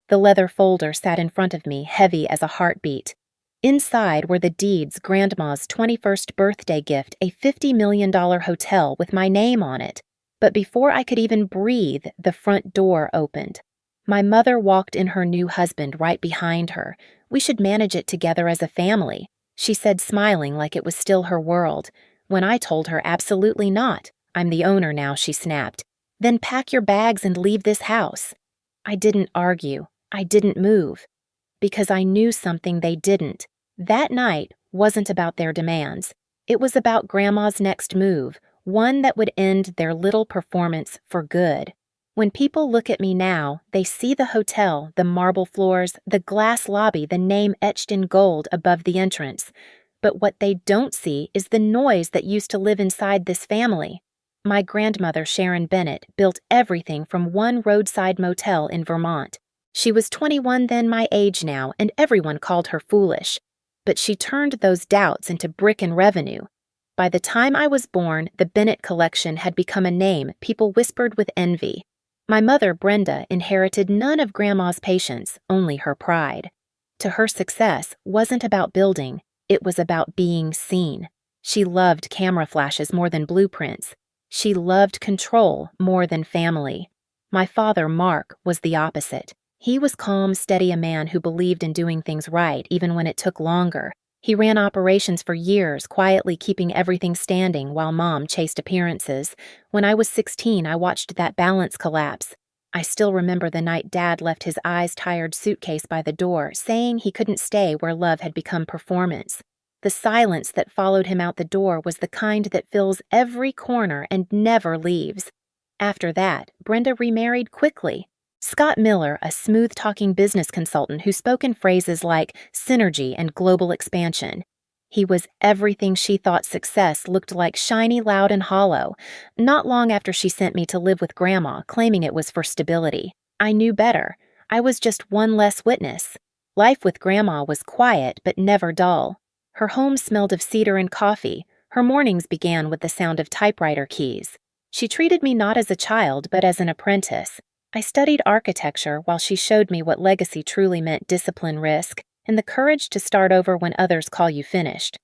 The leather folder sat in front of me, heavy as a heartbeat. Inside were the deeds Grandma's 21st birthday gift, a $50 million hotel with my name on it. But before I could even breathe, the front door opened. My mother walked in her new husband right behind her. We should manage it together as a family, she said, smiling like it was still her world. When I told her absolutely not. I'm the owner now, she snapped. Then pack your bags and leave this house. I didn't argue. I didn't move. Because I knew something they didn't. That night wasn't about their demands. It was about Grandma's next move, one that would end their little performance for good. When people look at me now, they see the hotel, the marble floors, the glass lobby, the name etched in gold above the entrance. But what they don't see is the noise that used to live inside this family. My grandmother, Sharon Bennett, built everything from one roadside motel in Vermont. She was 21 then, my age now, and everyone called her foolish. But she turned those doubts into brick and revenue. By the time I was born, the Bennett collection had become a name people whispered with envy. My mother, Brenda, inherited none of Grandma's patience, only her pride. To her, success wasn't about building, it was about being seen. She loved camera flashes more than blueprints. She loved control more than family. My father, Mark, was the opposite. He was calm, steady, a man who believed in doing things right even when it took longer. He ran operations for years, quietly keeping everything standing while Mom chased appearances. When I was 16, I watched that balance collapse. I still remember the night Dad left his eyes-tired suitcase by the door, saying he couldn't stay where love had become performance. The silence that followed him out the door was the kind that fills every corner and never leaves. After that, Brenda remarried quickly. Scott Miller, a smooth-talking business consultant who spoke in phrases like synergy and global expansion. He was everything she thought success looked like, shiny, loud, and hollow. Not long after she sent me to live with Grandma, claiming it was for stability. I knew better. I was just one less witness. Life with Grandma was quiet but never dull. Her home smelled of cedar and coffee. Her mornings began with the sound of typewriter keys. She treated me not as a child but as an apprentice. I studied architecture while she showed me what legacy truly meant: discipline, risk, and the courage to start over when others call you finished.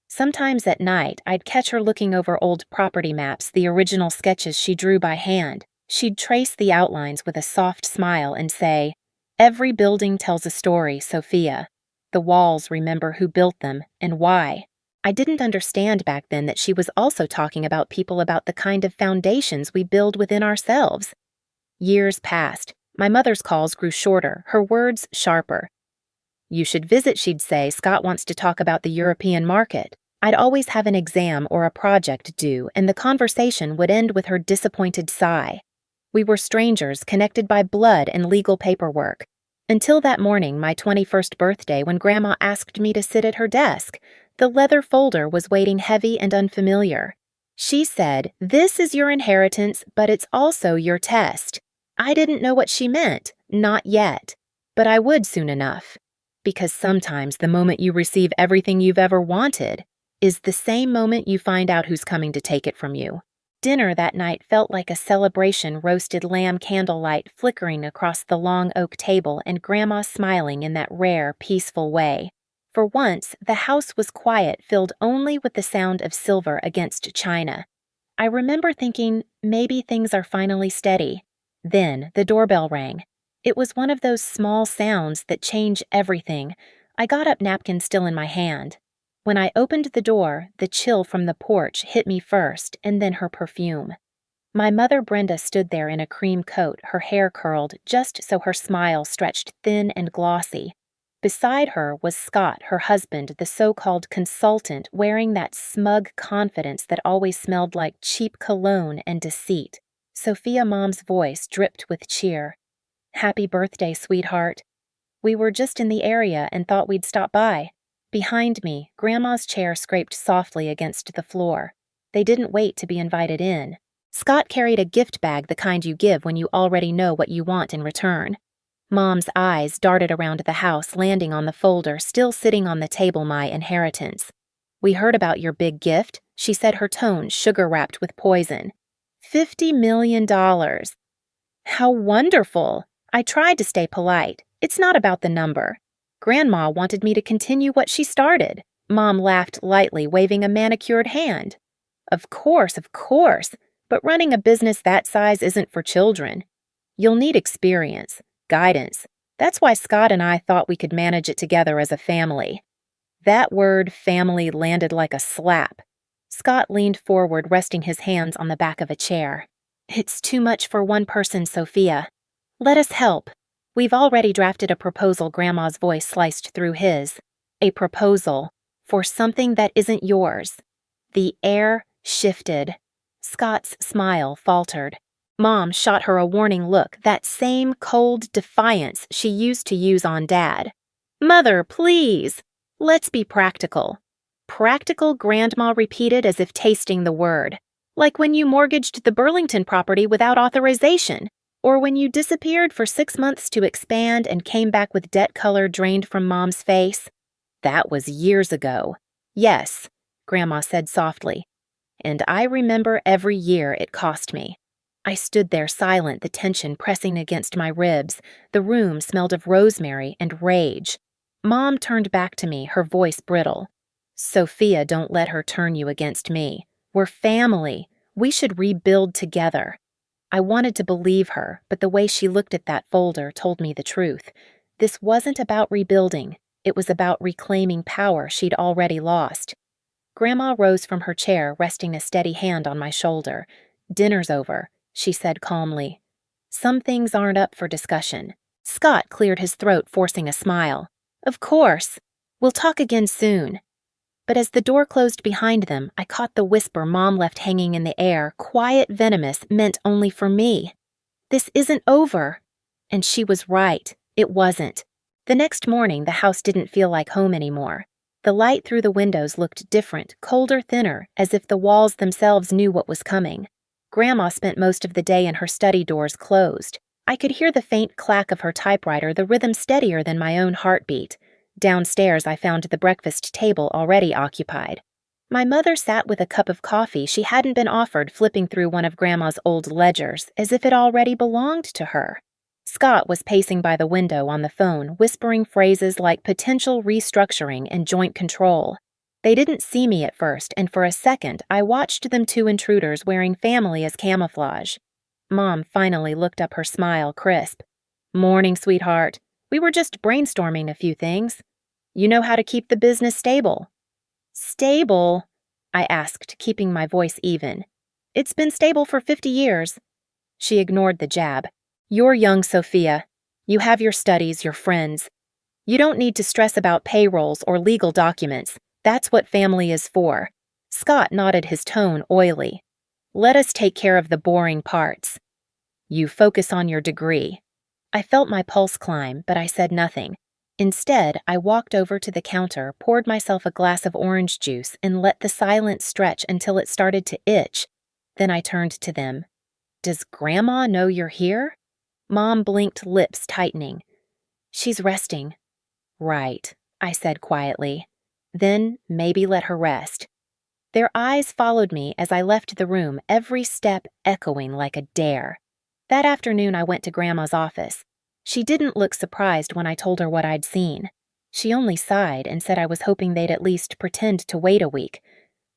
Sometimes at night, I'd catch her looking over old property maps, the original sketches she drew by hand. She'd trace the outlines with a soft smile and say, "Every building tells a story, Sophia. The walls remember who built them and why." I didn't understand back then that she was also talking about people, about the kind of foundations we build within ourselves. Years passed. My mother's calls grew shorter, her words sharper. "You should visit," she'd say. "Scott wants to talk about the European market." I'd always have an exam or a project due, and the conversation would end with her disappointed sigh. We were strangers, connected by blood and legal paperwork. Until that morning, my 21st birthday, when Grandma asked me to sit at her desk. The leather folder was waiting, heavy and unfamiliar. She said, "This is your inheritance, but it's also your test." I didn't know what she meant, not yet, but I would soon enough. Because sometimes the moment you receive everything you've ever wanted is the same moment you find out who's coming to take it from you. Dinner that night felt like a celebration, roasted lamb candlelight flickering across the long oak table and Grandma smiling in that rare, peaceful way. For once, the house was quiet, filled only with the sound of silver against china. I remember thinking, maybe things are finally steady. Then the doorbell rang. It was one of those small sounds that change everything. I got up, napkin still in my hand. When I opened the door, the chill from the porch hit me first, and then her perfume. My mother, Brenda, stood there in a cream coat, her hair curled just so her smile stretched thin and glossy. Beside her was Scott, her husband, the so-called consultant, wearing that smug confidence that always smelled like cheap cologne and deceit. Sophia, Mom's voice dripped with cheer. "Happy birthday, sweetheart." We were just in the area and thought we'd stop by. Behind me, Grandma's chair scraped softly against the floor. They didn't wait to be invited in. Scott carried a gift bag, the kind you give when you already know what you want in return. Mom's eyes darted around the house, landing on the folder still sitting on the table, my inheritance. "We heard about your big gift," she said, her tone sugar-wrapped with poison. $50 million. How wonderful! I tried to stay polite. It's not about the number. Grandma wanted me to continue what she started. Mom laughed lightly, waving a manicured hand. Of course, but running a business that size isn't for children. You'll need experience, guidance. That's why Scott and I thought we could manage it together as a family. That word family landed like a slap. Scott leaned forward, resting his hands on the back of a chair. It's too much for one person, Sophia. Let us help. We've already drafted a proposal. Grandma's voice sliced through his. A proposal for something that isn't yours. The air shifted. Scott's smile faltered. Mom shot her a warning look, that same cold defiance she used to use on Dad. Mother, please. Let's be practical. Practical, Grandma repeated as if tasting the word. Like when you mortgaged the Burlington property without authorization, or when you disappeared for 6 months to expand and came back with debt color drained from Mom's face. That was years ago. Yes, Grandma said softly. And I remember every year it cost me. I stood there silent, the tension pressing against my ribs. The room smelled of rosemary and rage. Mom turned back to me, her voice brittle. Sophia, don't let her turn you against me. We're family. We should rebuild together. I wanted to believe her, but the way she looked at that folder told me the truth. This wasn't about rebuilding. It was about reclaiming power she'd already lost. Grandma rose from her chair, resting a steady hand on my shoulder. Dinner's over, she said calmly. Some things aren't up for discussion. Scott cleared his throat, forcing a smile. Of course. We'll talk again soon. But as the door closed behind them, I caught the whisper Mom left hanging in the air, quiet, venomous, meant only for me. This isn't over. And she was right. It wasn't. The next morning, the house didn't feel like home anymore. The light through the windows looked different, colder, thinner, as if the walls themselves knew what was coming. Grandma spent most of the day in her study, doors closed. I could hear the faint clack of her typewriter, the rhythm steadier than my own heartbeat. Downstairs, I found the breakfast table already occupied. My mother sat with a cup of coffee she hadn't been offered, flipping through one of Grandma's old ledgers, as if it already belonged to her. Scott was pacing by the window on the phone, whispering phrases like potential restructuring and joint control. They didn't see me at first, and for a second, I watched them, two intruders wearing family as camouflage. Mom finally looked up, her smile crisp. Morning, sweetheart. We were just brainstorming a few things. You know how to keep the business stable. Stable? I asked, keeping my voice even. It's been stable for 50 years. She ignored the jab. You're young, Sophia. You have your studies, your friends. You don't need to stress about payrolls or legal documents. That's what family is for. Scott nodded, his tone oily. Let us take care of the boring parts. You focus on your degree. I felt my pulse climb, but I said nothing. Instead, I walked over to the counter, poured myself a glass of orange juice, and let the silence stretch until it started to itch. Then I turned to them. Does Grandma know you're here? Mom blinked, lips tightening. She's resting. Right, I said quietly. Then maybe let her rest. Their eyes followed me as I left the room, every step echoing like a dare. That afternoon, I went to Grandma's office. She didn't look surprised when I told her what I'd seen. She only sighed and said I was hoping they'd at least pretend to wait a week.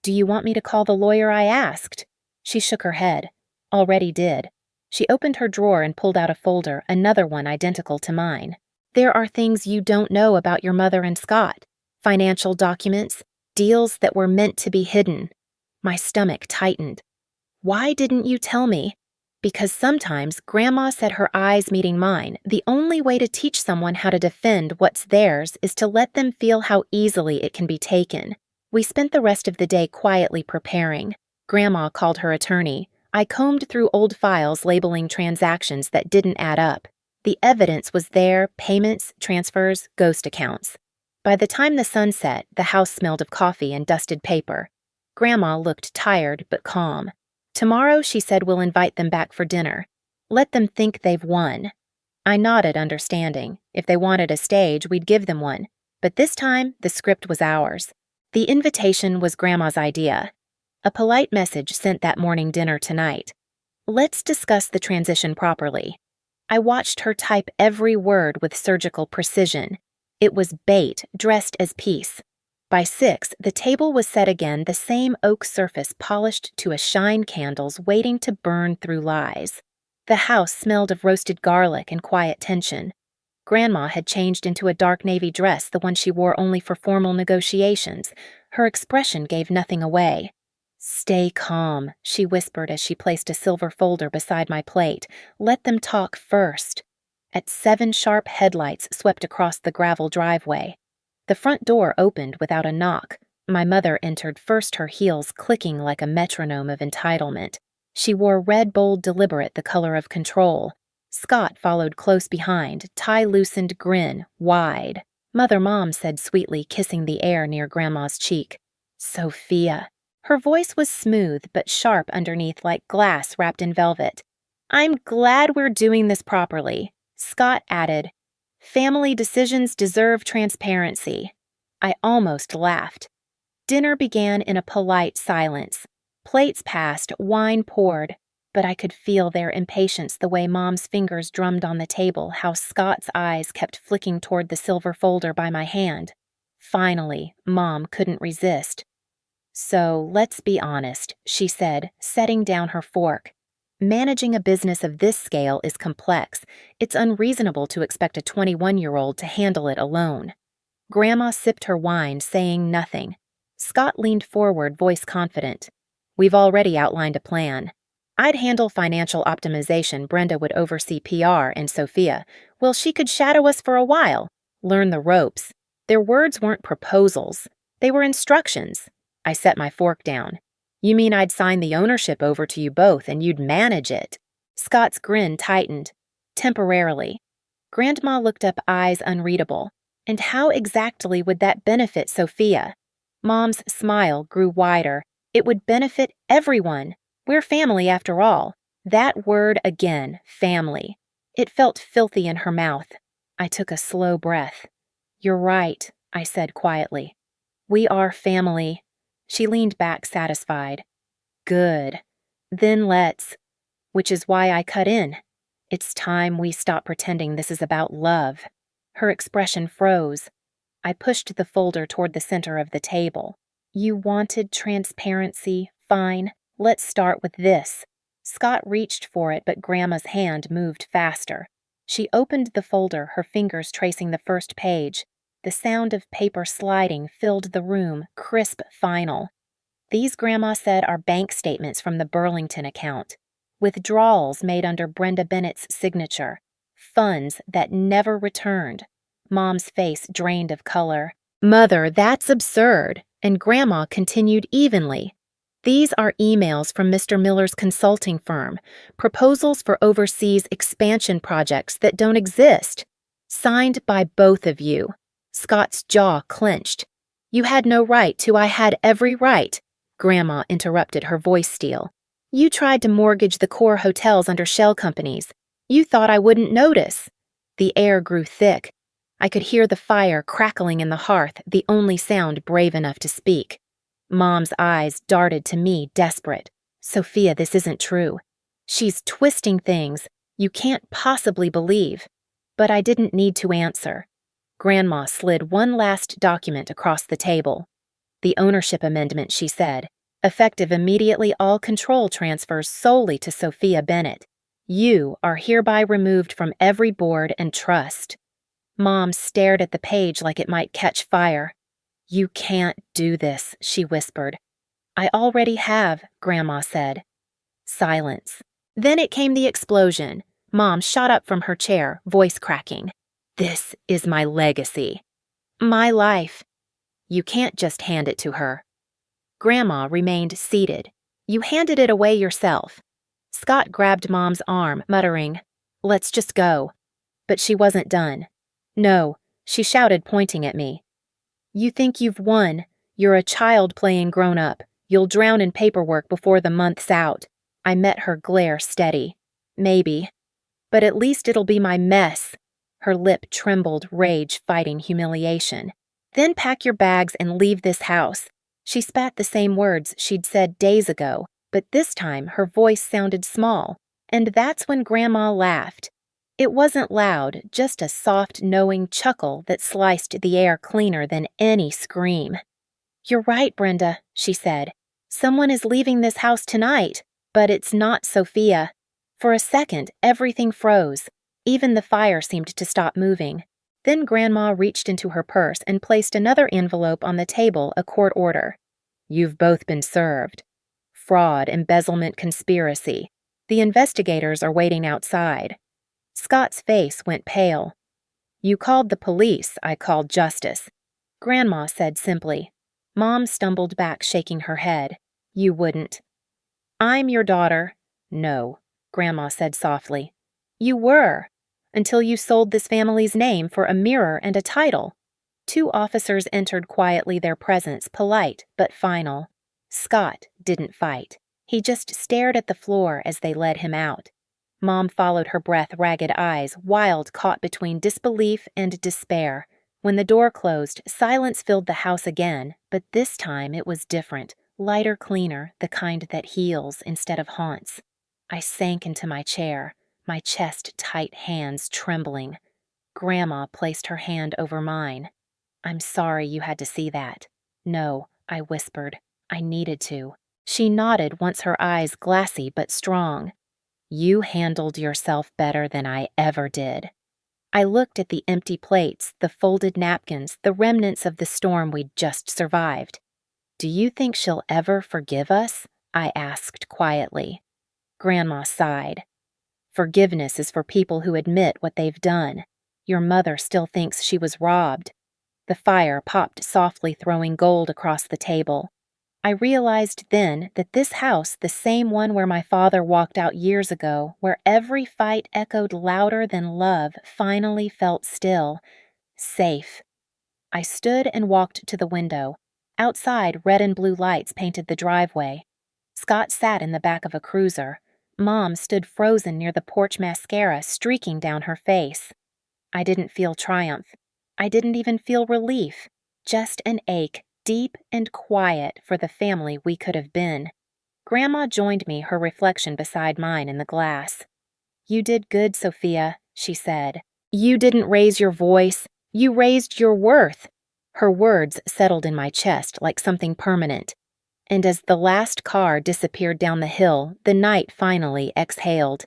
Do you want me to call the lawyer? I asked. She shook her head. Already did. She opened her drawer and pulled out a folder, another one identical to mine. There are things you don't know about your mother and Scott. Financial documents, deals that were meant to be hidden. My stomach tightened. Why didn't you tell me? Because sometimes, Grandma said, her eyes meeting mine, the only way to teach someone how to defend what's theirs is to let them feel how easily it can be taken. We spent the rest of the day quietly preparing. Grandma called her attorney. I combed through old files labeling transactions that didn't add up. The evidence was there: payments, transfers, ghost accounts. By the time the sun set, the house smelled of coffee and dusted paper. Grandma looked tired but calm. Tomorrow, she said, we'll invite them back for dinner. Let them think they've won. I nodded, understanding. If they wanted a stage, we'd give them one. But this time, the script was ours. The invitation was Grandma's idea. A polite message sent that morning dinner tonight. Let's discuss the transition properly. I watched her type every word with surgical precision. It was bait dressed as peace. By 6, the table was set again, the same oak surface polished to a shine candles waiting to burn through lies. The house smelled of roasted garlic and quiet tension. Grandma had changed into a dark navy dress, the one she wore only for formal negotiations. Her expression gave nothing away. "Stay calm," she whispered as she placed a silver folder beside my plate. "Let them talk first." At 7, sharp headlights swept across the gravel driveway. The front door opened without a knock. My mother entered first, her heels clicking like a metronome of entitlement. She wore red, bold, deliberate, the color of control. Scott followed close behind, tie-loosened grin, wide. Mom said sweetly, kissing the air near Grandma's cheek. "Sophia." Her voice was smooth but sharp underneath, like glass wrapped in velvet. "I'm glad we're doing this properly." Scott added, "Family decisions deserve transparency." I almost laughed. Dinner began in a polite silence. Plates passed, wine poured, but I could feel their impatience the way Mom's fingers drummed on the table, how Scott's eyes kept flicking toward the silver folder by my hand. Finally, Mom couldn't resist. "So, let's be honest," she said, setting down her fork. "Managing a business of this scale is complex. It's unreasonable to expect a 21-year-old to handle it alone." Grandma sipped her wine, saying nothing. Scott leaned forward, voice confident. "We've already outlined a plan. I'd handle financial optimization, Brenda would oversee PR, and Sophia, well, she could shadow us for a while, learn the ropes." Their words weren't proposals. They were instructions. I set my fork down. "You mean I'd sign the ownership over to you both and you'd manage it?" Scott's grin tightened. "Temporarily." Grandma looked up, eyes unreadable. "And how exactly would that benefit Sophia?" Mom's smile grew wider. "It would benefit everyone. We're family after all." That word again, family. It felt filthy in her mouth. I took a slow breath. "You're right," I said quietly. "We are family." She leaned back, satisfied. "Good. Then let's—" Which is why I cut in. "It's time we stop pretending this is about love." Her expression froze. I pushed the folder toward the center of the table. "You wanted transparency. Fine. Let's start with this." Scott reached for it, but Grandma's hand moved faster. She opened the folder, her fingers tracing the first page. The sound of paper sliding filled the room, crisp, final. "These," Grandma said, "are bank statements from the Burlington account. Withdrawals made under Brenda Bennett's signature. Funds that never returned." Mom's face drained of color. "Mother, that's absurd." And Grandma continued evenly. "These are emails from Mr. Miller's consulting firm, proposals for overseas expansion projects that don't exist. Signed by both of you." Scott's jaw clenched. "You had no right to. I had every right." Grandma interrupted, her voice steel. "You tried to mortgage the core hotels under shell companies. You thought I wouldn't notice." The air grew thick. I could hear the fire crackling in the hearth, the only sound brave enough to speak. Mom's eyes darted to me, desperate. "Sophia, this isn't true. She's twisting things. You can't possibly believe." But I didn't need to answer. Grandma slid one last document across the table. "The ownership amendment," she said. "Effective immediately, all control transfers solely to Sophia Bennett. You are hereby removed from every board and trust." Mom stared at the page like it might catch fire. "You can't do this," she whispered. "I already have," Grandma said. Silence. Then it came the explosion. Mom shot up from her chair, voice cracking. "This is my legacy. My life. You can't just hand it to her." Grandma remained seated. "You handed it away yourself." Scott grabbed Mom's arm, muttering, "Let's just go." But she wasn't done. "No," she shouted, pointing at me. "You think you've won. You're a child playing grown-up. You'll drown in paperwork before the month's out." I met her glare steady. "Maybe. But at least it'll be my mess." Her lip trembled, rage fighting humiliation. "Then pack your bags and leave this house." She spat the same words she'd said days ago, but this time her voice sounded small, and that's when Grandma laughed. It wasn't loud, just a soft, knowing chuckle that sliced the air cleaner than any scream. "You're right, Brenda," she said. "Someone is leaving this house tonight, but it's not Sophia." For a second, everything froze. Even the fire seemed to stop moving. Then Grandma reached into her purse and placed another envelope on the table, a court order. "You've both been served. Fraud, embezzlement, conspiracy. The investigators are waiting outside." Scott's face went pale. "You called the police, I called justice," Grandma said simply. Mom stumbled back, shaking her head. "You wouldn't." "I'm your daughter." "No," Grandma said softly. "You were, until you sold this family's name for a mirror and a title." Two officers entered quietly, their presence polite but final. Scott didn't fight. He just stared at the floor as they led him out. Mom followed her breath, ragged eyes, wild, caught between disbelief and despair. When the door closed, silence filled the house again, but this time it was different, lighter, cleaner, the kind that heals instead of haunts. I sank into my chair, my chest tight, hands trembling. Grandma placed her hand over mine. "I'm sorry you had to see that." "No," I whispered. "I needed to." She nodded, once her eyes glassy but strong. "You handled yourself better than I ever did." I looked at the empty plates, the folded napkins, the remnants of the storm we'd just survived. "Do you think she'll ever forgive us?" I asked quietly. Grandma sighed. "Forgiveness is for people who admit what they've done. Your mother still thinks she was robbed." The fire popped softly, throwing gold across the table. I realized then that this house, the same one where my father walked out years ago, where every fight echoed louder than love, finally felt still. Safe. I stood and walked to the window. Outside, red and blue lights painted the driveway. Scott sat in the back of a cruiser. Mom stood frozen near the porch, mascara streaking down her face. I didn't feel triumph. I didn't even feel relief. Just an ache, deep and quiet, for the family we could have been. Grandma joined me, her reflection beside mine in the glass. "You did good, Sophia," she said. "You didn't raise your voice. You raised your worth." Her words settled in my chest like something permanent. And as the last car disappeared down the hill, the night finally exhaled.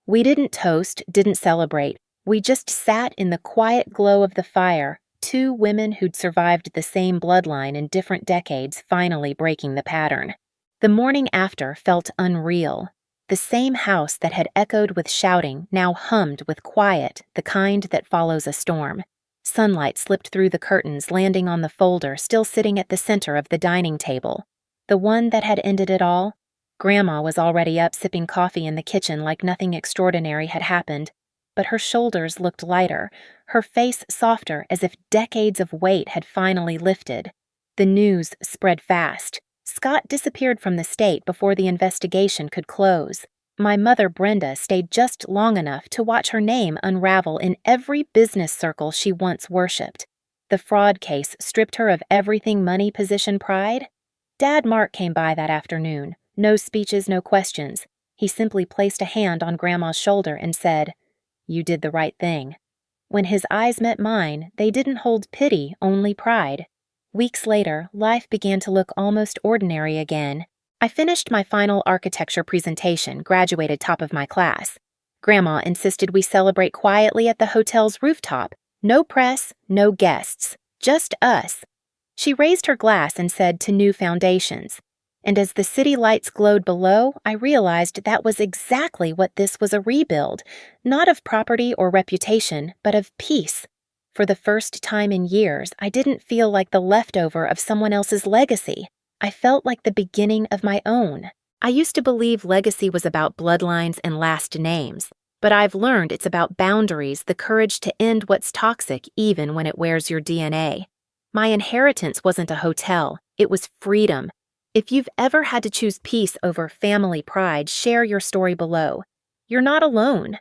We didn't toast, didn't celebrate. We just sat in the quiet glow of the fire, two women who'd survived the same bloodline in different decades finally breaking the pattern. The morning after felt unreal. The same house that had echoed with shouting now hummed with quiet, the kind that follows a storm. Sunlight slipped through the curtains, landing on the folder still sitting at the center of the dining table. The one that had ended it all? Grandma was already up sipping coffee in the kitchen like nothing extraordinary had happened. But her shoulders looked lighter, her face softer, as if decades of weight had finally lifted. The news spread fast. Scott disappeared from the state before the investigation could close. My mother, Brenda, stayed just long enough to watch her name unravel in every business circle she once worshipped. The fraud case stripped her of everything money, position, pride. Dad Mark came by that afternoon. No speeches, no questions. He simply placed a hand on Grandma's shoulder and said, "You did the right thing." When his eyes met mine, they didn't hold pity, only pride. Weeks later, life began to look almost ordinary again. I finished my final architecture presentation, graduated top of my class. Grandma insisted we celebrate quietly at the hotel's rooftop. No press, no guests, just us. She raised her glass and said, "To new foundations." And as the city lights glowed below, I realized that was exactly what this was, a rebuild, not of property or reputation, but of peace. For the first time in years, I didn't feel like the leftover of someone else's legacy. I felt like the beginning of my own. I used to believe legacy was about bloodlines and last names, but I've learned it's about boundaries, the courage to end what's toxic even when it wears your DNA. My inheritance wasn't a hotel, it was freedom. If you've ever had to choose peace over family pride, share your story below. You're not alone.